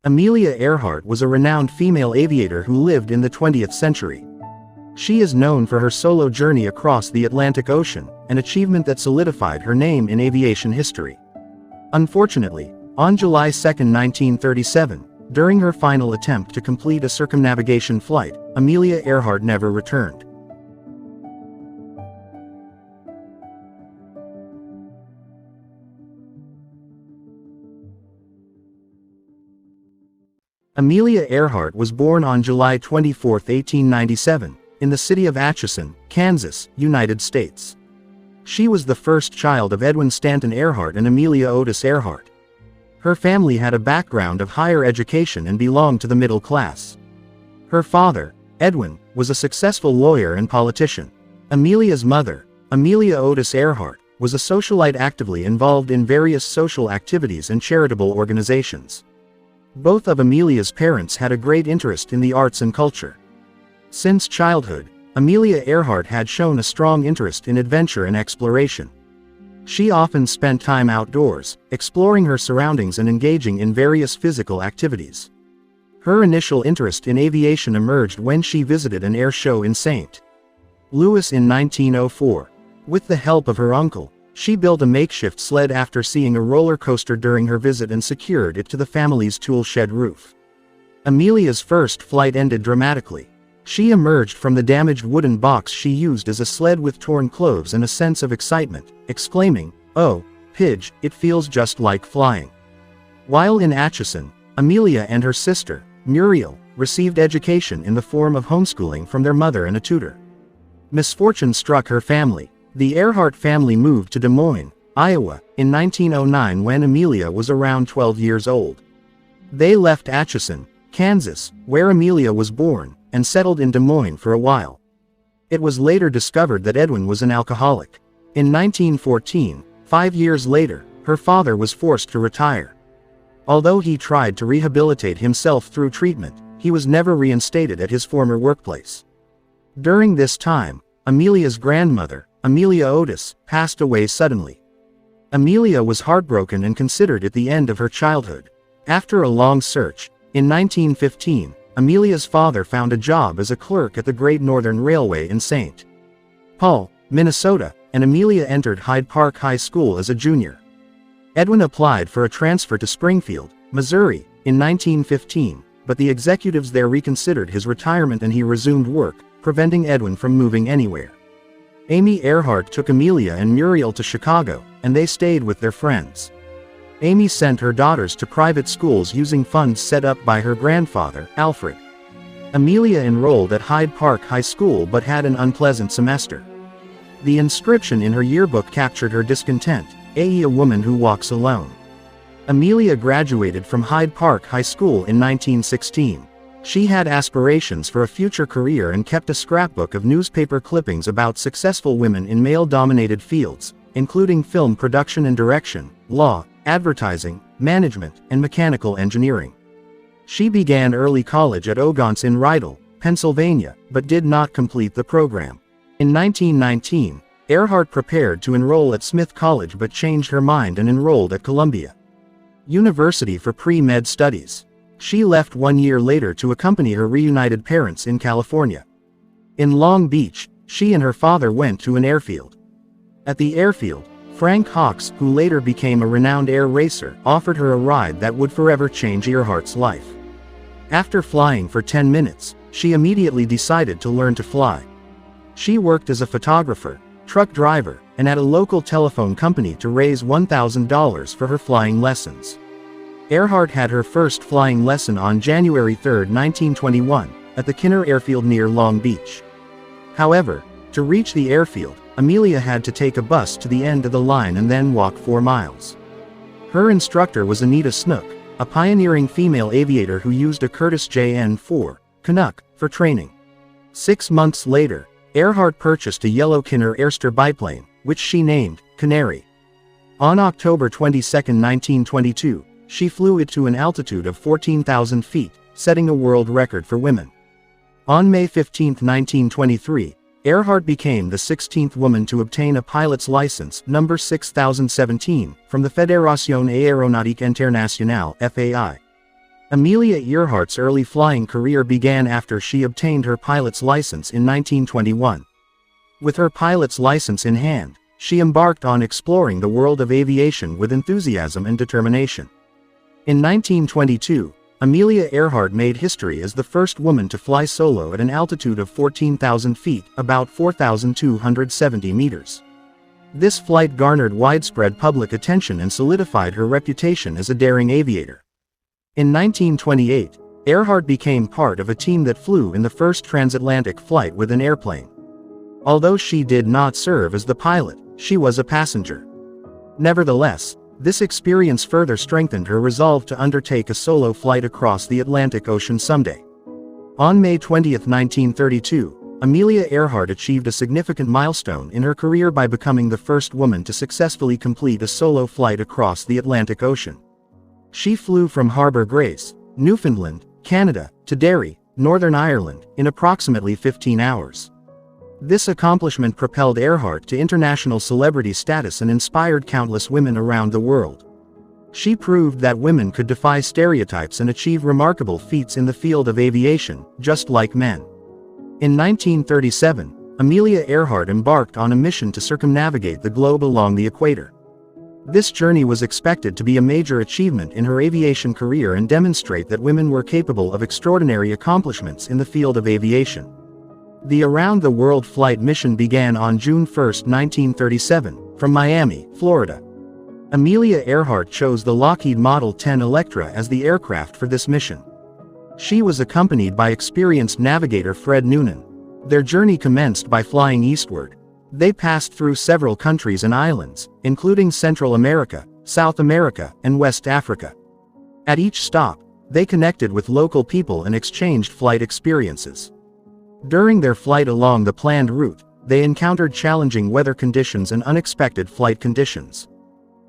Amelia Earhart was a renowned female aviator who lived in the 20th century. She is known for her solo journey across the Atlantic Ocean, an achievement that solidified her name in aviation history. Unfortunately, on July 2, 1937, during her final attempt to complete a circumnavigation flight, Amelia Earhart never returned. Amelia Earhart was born on July 24, 1897, in the city of Atchison, Kansas, United States. She was the first child of Edwin Stanton Earhart and Amelia Otis Earhart. Her family had a background of higher education and belonged to the middle class. Her father, Edwin, was a successful lawyer and politician. Amelia's mother, Amelia Otis Earhart, was a socialite actively involved in various social activities and charitable organizations. Both of Amelia's parents had a great interest in the arts and culture. Since childhood, Amelia Earhart had shown a strong interest in adventure and exploration. She often spent time outdoors, exploring her surroundings and engaging in various physical activities. Her initial interest in aviation emerged when she visited an air show in St. Louis in 1904. With the help of her uncle, she built a makeshift sled after seeing a roller coaster during her visit and secured it to the family's tool shed roof. Amelia's first flight ended dramatically. She emerged from the damaged wooden box she used as a sled with torn clothes and a sense of excitement, exclaiming, "Oh, Pidge, it feels just like flying." While in Atchison, Amelia and her sister, Muriel, received education in the form of homeschooling from their mother and a tutor. Misfortune struck her family. The Earhart family moved to Des Moines, Iowa, in 1909 when Amelia was around 12 years old. They left Atchison, Kansas, where Amelia was born, and settled in Des Moines for a while. It was later discovered that Edwin was an alcoholic. In 1914, 5 years later, her father was forced to retire. Although he tried to rehabilitate himself through treatment, he was never reinstated at his former workplace. During this time, Amelia's grandmother, Amelia Otis, passed away suddenly. Amelia was heartbroken and considered it the end of her childhood. After a long search, in 1915, Amelia's father found a job as a clerk at the Great Northern Railway in St. Paul, Minnesota, and Amelia entered Hyde Park High School as a junior. Edwin applied for a transfer to Springfield, Missouri, in 1915, but the executives there reconsidered his retirement and he resumed work, preventing Edwin from moving anywhere. Amy Earhart took Amelia and Muriel to Chicago, and they stayed with their friends. Amy sent her daughters to private schools using funds set up by her grandfather, Alfred. Amelia enrolled at Hyde Park High School but had an unpleasant semester. The inscription in her yearbook captured her discontent, "A woman who walks alone." Amelia graduated from Hyde Park High School in 1916. She had aspirations for a future career and kept a scrapbook of newspaper clippings about successful women in male-dominated fields, including film production and direction, law, advertising, management, and mechanical engineering. She began early college at Ogontz-in-Rydal, Pennsylvania, but did not complete the program. In 1919, Earhart prepared to enroll at Smith College but changed her mind and enrolled at Columbia University for pre-med studies. She left 1 year later to accompany her reunited parents in California. In Long Beach, she and her father went to an airfield. At the airfield, Frank Hawks, who later became a renowned air racer, offered her a ride that would forever change Earhart's life. After flying for 10 minutes, she immediately decided to learn to fly. She worked as a photographer, truck driver, and at a local telephone company to raise $1,000 for her flying lessons. Earhart had her first flying lesson on January 3, 1921, at the Kinner Airfield near Long Beach. However, to reach the airfield, Amelia had to take a bus to the end of the line and then walk 4 miles. Her instructor was Anita Snook, a pioneering female aviator who used a Curtiss JN-4 Canuck for training. 6 months later, Earhart purchased a yellow Kinner Airster biplane, which she named Canary. On October 22, 1922, she flew it to an altitude of 14,000 feet, setting a world record for women. On May 15, 1923, Earhart became the 16th woman to obtain a pilot's license, number 6017, from the Fédération Aéronautique Internationale (FAI). Amelia Earhart's early flying career began after she obtained her pilot's license in 1921. With her pilot's license in hand, she embarked on exploring the world of aviation with enthusiasm and determination. In 1922, Amelia Earhart made history as the first woman to fly solo at an altitude of 14,000 feet, about 4,270 meters. This flight garnered widespread public attention and solidified her reputation as a daring aviator. In 1928, Earhart became part of a team that flew in the first transatlantic flight with an airplane. Although she did not serve as the pilot, she was a passenger. Nevertheless, this experience further strengthened her resolve to undertake a solo flight across the Atlantic Ocean someday. On May 20, 1932, Amelia Earhart achieved a significant milestone in her career by becoming the first woman to successfully complete a solo flight across the Atlantic Ocean. She flew from Harbour Grace, Newfoundland, Canada, to Derry, Northern Ireland, in approximately 15 hours. This accomplishment propelled Earhart to international celebrity status and inspired countless women around the world. She proved that women could defy stereotypes and achieve remarkable feats in the field of aviation, just like men. In 1937, Amelia Earhart embarked on a mission to circumnavigate the globe along the equator. This journey was expected to be a major achievement in her aviation career and demonstrate that women were capable of extraordinary accomplishments in the field of aviation. The around-the-world flight mission began on June 1, 1937, from Miami, Florida. Amelia Earhart chose the Lockheed Model 10 Electra as the aircraft for this mission. She was accompanied by experienced navigator Fred Noonan. Their journey commenced by flying eastward. They passed through several countries and islands, including Central America, South America, and West Africa. At each stop, they connected with local people and exchanged flight experiences. During their flight along the planned route, they encountered challenging weather conditions and unexpected flight conditions.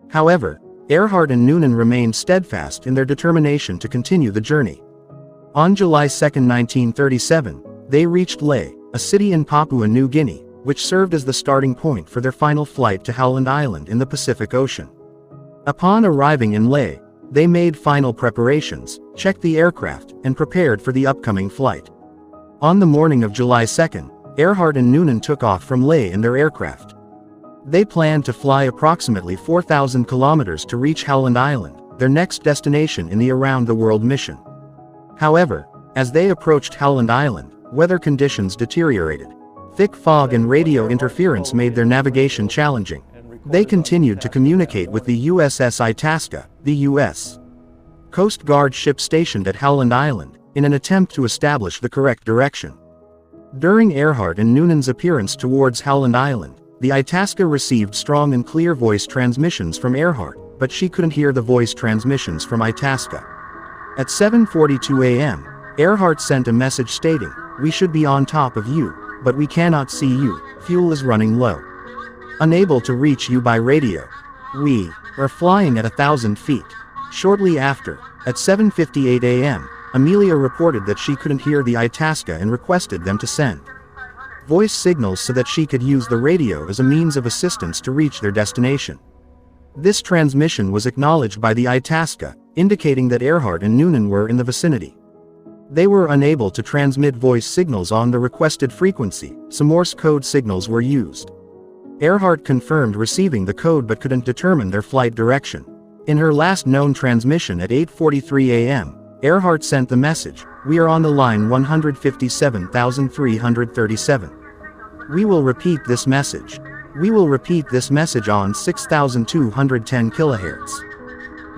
However, Earhart and Noonan remained steadfast in their determination to continue the journey. On July 2, 1937, they reached Lae, a city in Papua New Guinea, which served as the starting point for their final flight to Howland Island in the Pacific Ocean. Upon arriving in Lae, they made final preparations, checked the aircraft, and prepared for the upcoming flight. On the morning of July 2, Earhart and Noonan took off from Lae in their aircraft. They planned to fly approximately 4,000 kilometers to reach Howland Island, their next destination in the around-the-world mission. However, as they approached Howland Island, weather conditions deteriorated. Thick fog and radio interference made their navigation challenging. They continued to communicate with the USS Itasca, the U.S. Coast Guard ship stationed at Howland Island, in an attempt to establish the correct direction. During Earhart and Noonan's appearance towards Howland Island, the Itasca received strong and clear voice transmissions from Earhart, but she couldn't hear the voice transmissions from Itasca. At 7:42 a.m., Earhart sent a message stating, "We should be on top of you, but we cannot see you, fuel is running low. Unable to reach you by radio. We are flying at 1,000 feet. Shortly after, at 7:58 a.m., Amelia reported that she couldn't hear the Itasca and requested them to send voice signals so that she could use the radio as a means of assistance to reach their destination. This transmission was acknowledged by the Itasca, indicating that Earhart and Noonan were in the vicinity. They were unable to transmit voice signals on the requested frequency, so Morse code signals were used. Earhart confirmed receiving the code but couldn't determine their flight direction. In her last known transmission at 8:43 a.m., Earhart sent the message, "We are on the line 157,337. We will repeat this message. We will repeat this message on 6,210 kHz.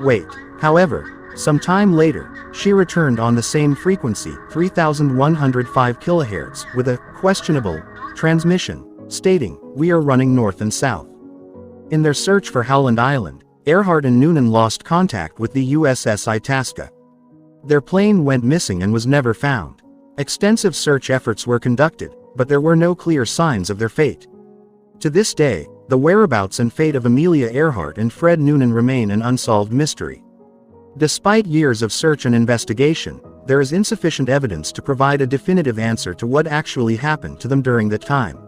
Wait." However, some time later, she returned on the same frequency, 3,105 kHz, with a questionable transmission, stating, "We are running north and south." In their search for Howland Island, Earhart and Noonan lost contact with the USS Itasca. Their plane went missing and was never found. Extensive search efforts were conducted, but there were no clear signs of their fate. To this day, the whereabouts and fate of Amelia Earhart and Fred Noonan remain an unsolved mystery. Despite years of search and investigation, there is insufficient evidence to provide a definitive answer to what actually happened to them during that time.